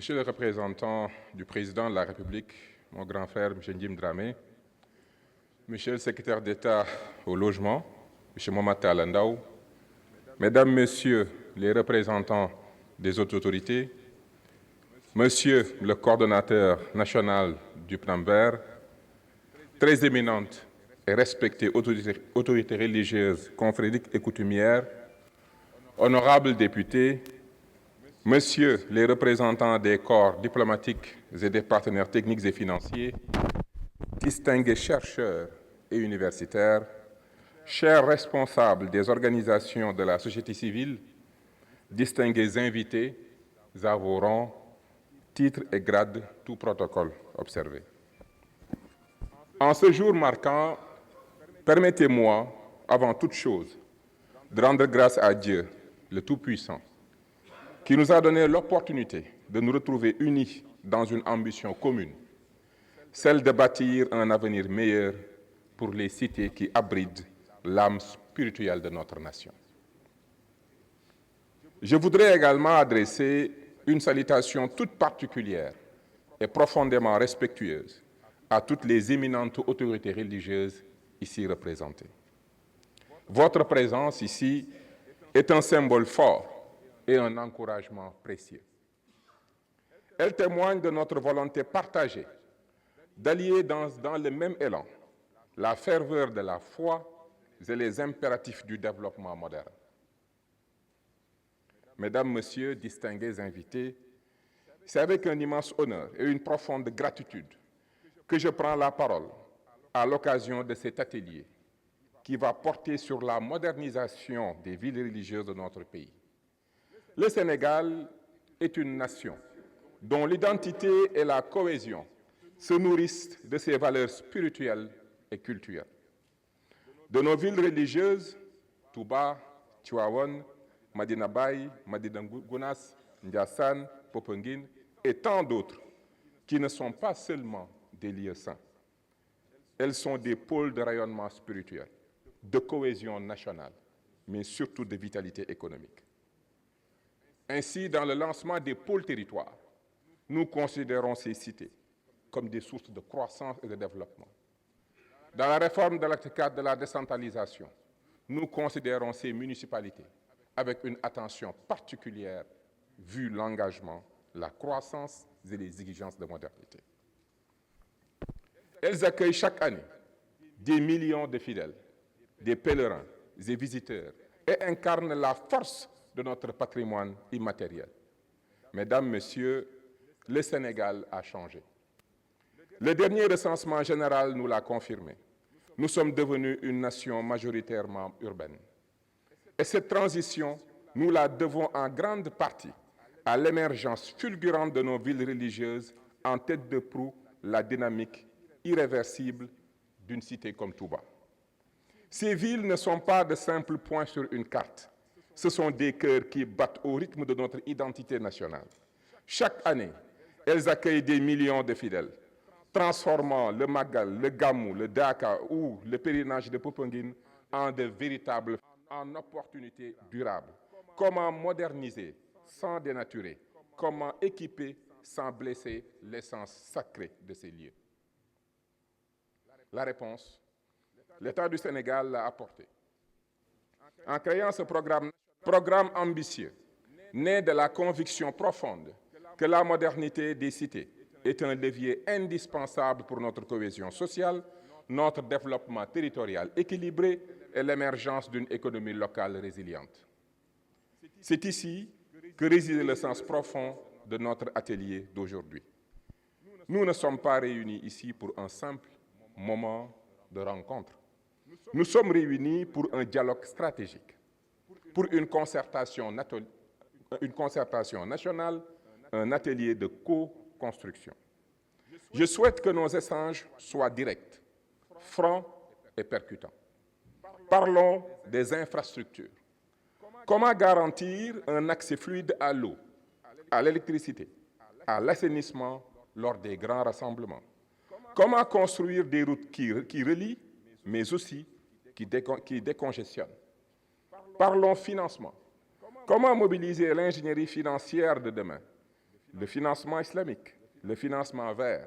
Monsieur le représentant du président de la République, mon grand frère, M. Ndim Dramé, Monsieur le secrétaire d'État au logement, M. Momata Alandaou, Mesdames, Messieurs les représentants des autres autorités, Monsieur le coordonnateur national du Plan Vert, très éminente et respectée autorités religieuses, confrériques et coutumières, honorables députés, Messieurs les représentants des corps diplomatiques et des partenaires techniques et financiers, distingués chercheurs et universitaires, chers responsables des organisations de la société civile, distingués invités à vos rangs, titres et grades, tout protocole observé. En ce jour marquant, permettez-moi, avant toute chose, de rendre grâce à Dieu, le Tout-Puissant, qui nous a donné l'opportunité de nous retrouver unis dans une ambition commune, celle de bâtir un avenir meilleur pour les cités qui abritent l'âme spirituelle de notre nation. Je voudrais également adresser une salutation toute particulière et profondément respectueuse à toutes les éminentes autorités religieuses ici représentées. Votre présence ici est un symbole fort et un encouragement précieux. Elle témoigne de notre volonté partagée d'allier dans le même élan la ferveur de la foi et les impératifs du développement moderne. Mesdames, Messieurs, distingués invités, c'est avec un immense honneur et une profonde gratitude que je prends la parole à l'occasion de cet atelier qui va porter sur la modernisation des villes religieuses de notre pays. Le Sénégal est une nation dont l'identité et la cohésion se nourrissent de ses valeurs spirituelles et culturelles. De nos villes religieuses, Touba, Tivaouane, Medina Baye, Medina Gounass, Ndiassane, Popenguine et tant d'autres qui ne sont pas seulement des lieux saints. Elles sont des pôles de rayonnement spirituel, de cohésion nationale, mais surtout de vitalité économique. Ainsi, dans le lancement des pôles territoires, nous considérons ces cités comme des sources de croissance et de développement. Dans la réforme de l'acte 4 de la décentralisation, nous considérons ces municipalités avec une attention particulière vu l'engagement, la croissance et les exigences de modernité. Elles accueillent chaque année des millions de fidèles, des pèlerins et visiteurs et incarnent la force de notre patrimoine immatériel. Mesdames, Messieurs, le Sénégal a changé. Le dernier recensement général nous l'a confirmé. Nous sommes devenus une nation majoritairement urbaine. Et cette transition, nous la devons en grande partie à l'émergence fulgurante de nos villes religieuses, en tête de proue la dynamique irréversible d'une cité comme Touba. Ces villes ne sont pas de simples points sur une carte. Ce sont des cœurs qui battent au rythme de notre identité nationale. Chaque année, elles accueillent des millions de fidèles, transformant le Magal, le Gamou, le Daka ou le pèlerinage de Popenguine en de véritables opportunités durables. Comment moderniser sans dénaturer? Comment équiper sans blesser l'essence sacrée de ces lieux? La réponse, l'État du Sénégal l'a apportée. En créant ce programme ambitieux, né de la conviction profonde que la modernité des cités est un levier indispensable pour notre cohésion sociale, notre développement territorial équilibré et l'émergence d'une économie locale résiliente. C'est ici que réside le sens profond de notre atelier d'aujourd'hui. Nous ne sommes pas réunis ici pour un simple moment de rencontre. Nous sommes réunis pour un dialogue stratégique, pour une concertation nationale, un atelier de co-construction. Je souhaite que nos échanges soient directs, francs et percutants. Parlons des infrastructures. Comment garantir un accès fluide à l'eau, à l'électricité, à l'assainissement lors des grands rassemblements? Comment construire des routes qui relient, mais aussi qui décongestionnent? Parlons financement. Comment mobiliser l'ingénierie financière de demain? le financement islamique, le financement vert,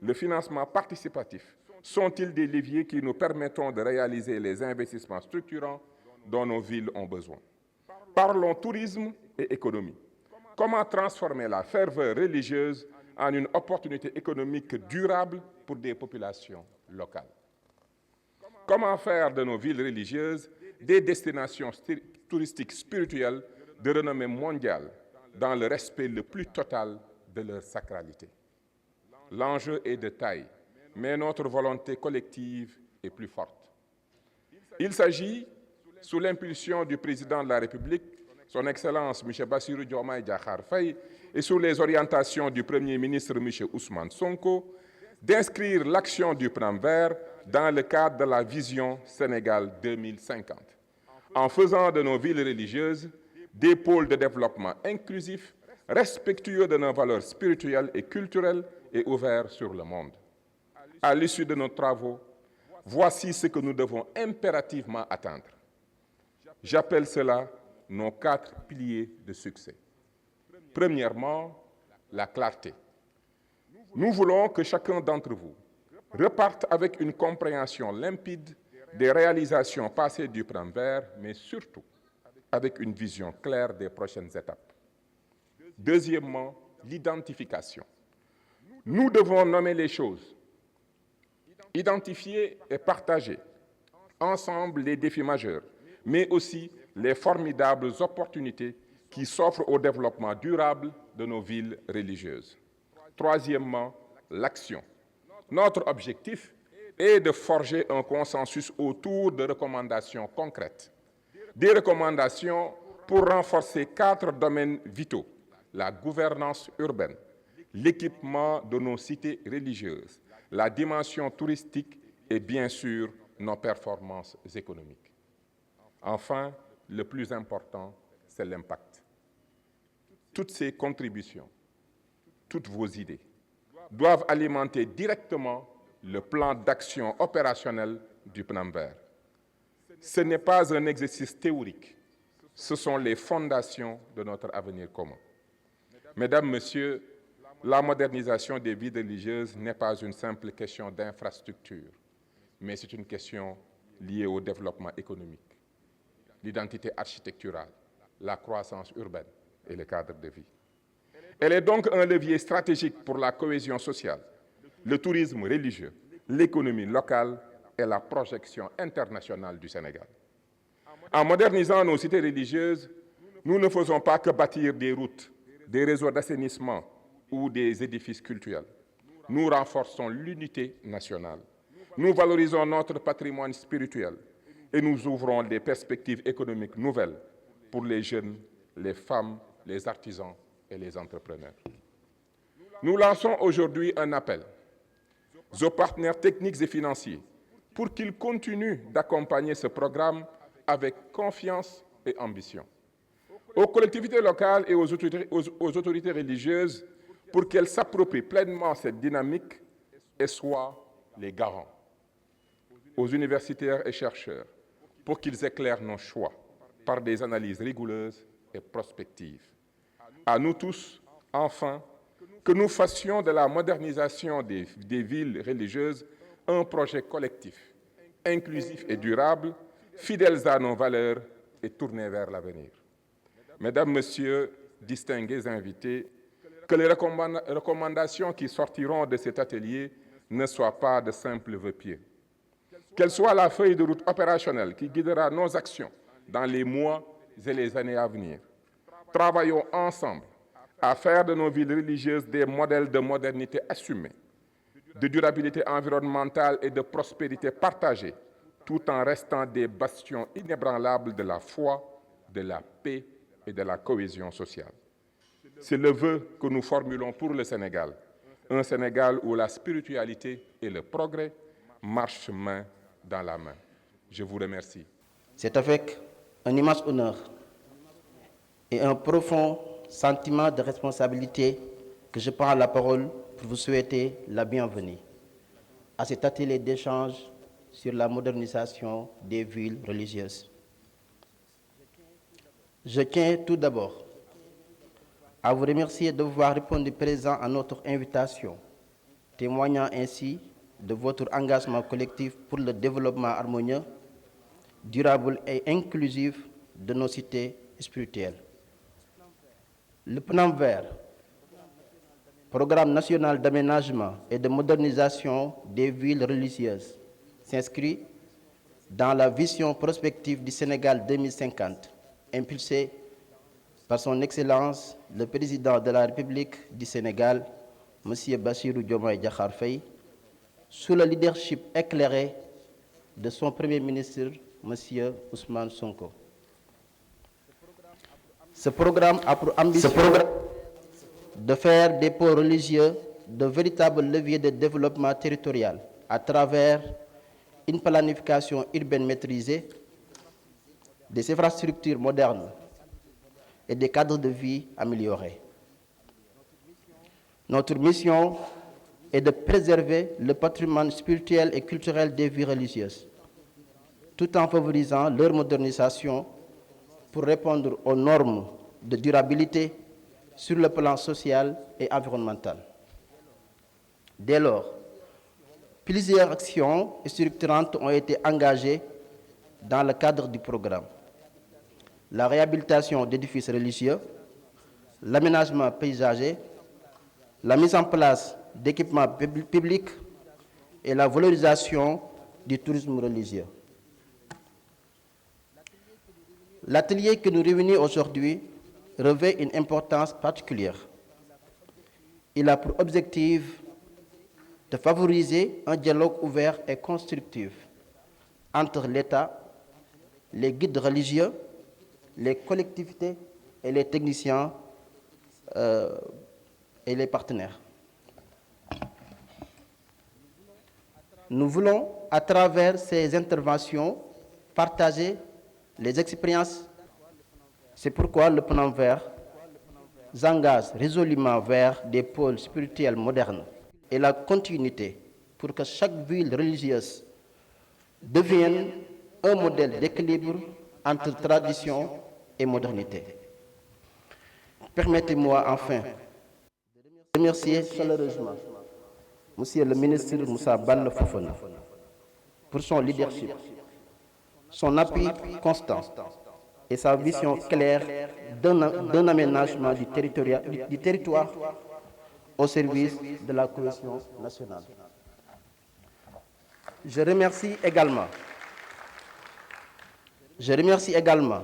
le financement participatif sont-ils des leviers qui nous permettront de réaliser les investissements structurants dont nos villes ont besoin? Parlons tourisme et économie. Comment transformer la ferveur religieuse en une opportunité économique durable pour des populations locales? Comment faire de nos villes religieuses des destinations touristiques spirituelles de renommée mondiale dans le respect le plus total de leur sacralité? L'enjeu est de taille, mais notre volonté collective est plus forte. Il s'agit, sous l'impulsion du président de la République, son Excellence M. Bassirou Diomaye Diakhar Faye, et sous les orientations du Premier ministre M. Ousmane Sonko, d'inscrire l'action du Plan vert dans le cadre de la vision Sénégal 2050, en faisant de nos villes religieuses des pôles de développement inclusifs, respectueux de nos valeurs spirituelles et culturelles et ouverts sur le monde. À l'issue de nos travaux, voici ce que nous devons impérativement atteindre. J'appelle cela nos 4 piliers de succès. Premièrement, la clarté. Nous voulons que chacun d'entre vous reparte avec une compréhension limpide des réalisations passées du Plan vert, mais surtout avec une vision claire des prochaines étapes. Deuxièmement, l'identification. Nous devons nommer les choses, identifier et partager ensemble les défis majeurs, mais aussi les formidables opportunités qui s'offrent au développement durable de nos villes religieuses. Troisièmement, l'action. Notre objectif est de forger un consensus autour de recommandations concrètes. Des recommandations pour renforcer 4 domaines vitaux: la gouvernance urbaine, l'équipement de nos cités religieuses, la dimension touristique et bien sûr nos performances économiques. Enfin, le plus important, c'est l'impact. Toutes ces contributions, toutes vos idées, doivent alimenter directement le plan d'action opérationnel du Plan vert. Ce n'est pas un exercice théorique, ce sont les fondations de notre avenir commun. Mesdames, Messieurs, la modernisation des villes religieuses n'est pas une simple question d'infrastructure, mais c'est une question liée au développement économique, l'identité architecturale, la croissance urbaine et le cadre de vie. Elle est donc un levier stratégique pour la cohésion sociale, le tourisme religieux, l'économie locale et la projection internationale du Sénégal. En modernisant nos cités religieuses, nous ne faisons pas que bâtir des routes, des réseaux d'assainissement ou des édifices cultuels. Nous renforçons l'unité nationale. Nous valorisons notre patrimoine spirituel et nous ouvrons des perspectives économiques nouvelles pour les jeunes, les femmes, les artisans et les entrepreneurs. Nous lançons aujourd'hui un appel aux partenaires techniques et financiers pour qu'ils continuent d'accompagner ce programme avec confiance et ambition. Aux collectivités locales et aux autorités religieuses pour qu'elles s'approprient pleinement cette dynamique et soient les garants. Aux universitaires et chercheurs pour qu'ils éclairent nos choix par des analyses rigoureuses et prospectives. À nous tous, enfin, que nous fassions de la modernisation des villes religieuses un projet collectif, inclusif et durable, fidèle à nos valeurs et tourné vers l'avenir. Mesdames, Messieurs, distingués invités, que les recommandations qui sortiront de cet atelier ne soient pas de simples vœux pieux. Qu'elle soit la feuille de route opérationnelle qui guidera nos actions dans les mois et les années à venir. Travaillons ensemble à faire de nos villes religieuses des modèles de modernité assumés, de durabilité environnementale et de prospérité partagée, tout en restant des bastions inébranlables de la foi, de la paix et de la cohésion sociale. C'est le vœu que nous formulons pour le Sénégal, un Sénégal où la spiritualité et le progrès marchent main dans la main. Je vous remercie. C'est avec un immense honneur et un profond sentiment de responsabilité que je prends la parole pour vous souhaiter la bienvenue à cet atelier d'échange sur la modernisation des villes religieuses. Je tiens tout d'abord à vous remercier de avoir répondu présent à notre invitation, témoignant ainsi de votre engagement collectif pour le développement harmonieux, durable et inclusif de nos cités spirituelles. Le Plan Vert, Programme national d'aménagement et de modernisation des villes religieuses, s'inscrit dans la vision prospective du Sénégal 2050, impulsée par son Excellence le Président de la République du Sénégal, M. Bassirou Diomaye Diakhar Faye, sous le leadership éclairé de son Premier ministre, M. Ousmane Sonko. Ce programme a pour ambition de faire des pôles religieux de véritables leviers de développement territorial à travers une planification urbaine maîtrisée, des infrastructures modernes et des cadres de vie améliorés. Notre mission est de préserver le patrimoine spirituel et culturel des villes religieuses, tout en favorisant leur modernisation pour répondre aux normes de durabilité sur le plan social et environnemental. Dès lors, plusieurs actions structurantes ont été engagées dans le cadre du programme. La réhabilitation d'édifices religieux, l'aménagement paysager, la mise en place d'équipements publics et la valorisation du tourisme religieux. L'atelier que nous réunit aujourd'hui revêt une importance particulière. Il a pour objectif de favoriser un dialogue ouvert et constructif entre l'État, les guides religieux, les collectivités et les techniciens et les partenaires. Nous voulons, à travers ces interventions, partager les expériences. C'est pourquoi le Plan Vert s'engage résolument vers des pôles spirituels modernes et la continuité pour que chaque ville religieuse devienne un modèle d'équilibre entre tradition et modernité. Permettez-moi enfin de remercier chaleureusement Monsieur le ministre Moussa Balla Fofana pour son leadership, son appui constant et sa vision claire d'un aménagement du territoire au service de la cohésion nationale. Je remercie également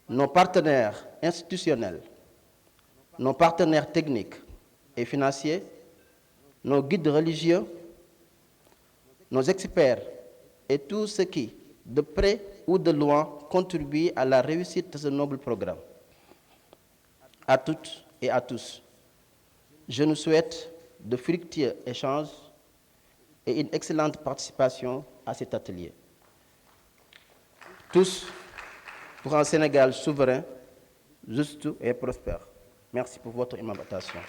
nos partenaires institutionnels, nos partenaires techniques et financiers, nos guides religieux, nos experts et tous ceux qui, de près ou de loin, contribuent à la réussite de ce noble programme. À toutes et à tous, je nous souhaite de fructueux échanges et une excellente participation à cet atelier. Tous pour un Sénégal souverain, juste et prospère. Merci pour votre invitation.